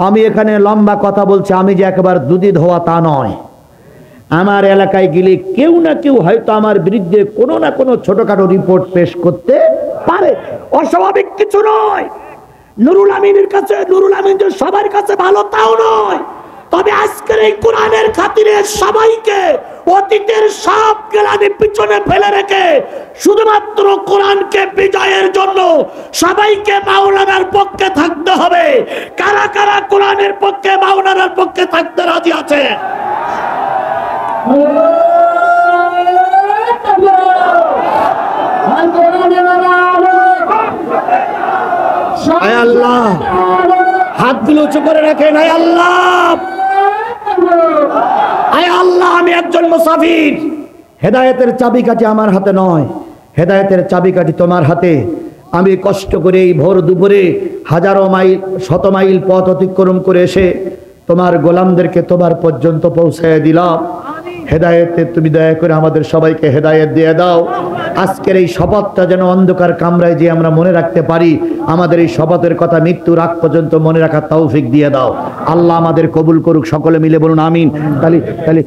আমি এখানে লম্বা কথা বলছি, আমি যে একেবারে দুধি ধোয়া তা নয়। আমার এলাকায় গেলে কেউ না কেউ হয়তো আমার বিরুদ্ধে কোনো না কোনো ছোটখাটো রিপোর্ট পেশ করতে পারে, অস্বাভাবিক কিছু নয়। নুরুল আমিনের কাছে, নুরুল আমিন যে সবার কাছে ভালো তাও নয়, তবে আজকের এই কোরআনের খাতিরে সবাইকে অতীতের সব গ্লানি পিছনে ফেলে রেখে শুধুমাত্র কোরআনকে বিজয়ের জন্য সবাইকে মাওলানার পক্ষে থাকতে হবে। কারা কারা কোরআনের পক্ষে, মাওলানার পক্ষে থাকতে রাজি আছে? আল্লাহ, হাতগুলো উঁচু করে রাখেন। আয় আল্লাহ, আয় আল্লাহ, আমি একজন মুসাফির, হেদায়েতের চাবিকাঠি আমার হাতে নয়, হেদায়েতের চাবিকাঠি তোমার হাতে। আমি কষ্ট করে এই ভোর দুপুরে হাজারো মাইল, শত মাইল পথ অতিক্রম করে এসে তোমার গোলামদেরকে তোমার পর্যন্ত পৌঁছায় দিলাম। হেদায়েতে তুমি দয়া করে আমাদের সবাইকে হেদায়েত দিয়ে দাও। আজকের এই শপথটা যেন অন্ধকার কামরায় যে আমরা মনে রাখতে পারি, আমাদের এই শপথের কথা মৃত্যুর আগ পর্যন্ত মনে রাখার তৌফিক দিয়ে দাও। আল্লাহ আমাদের কবুল করুক, সকলে মিলে বলুন আমিন। তাহলে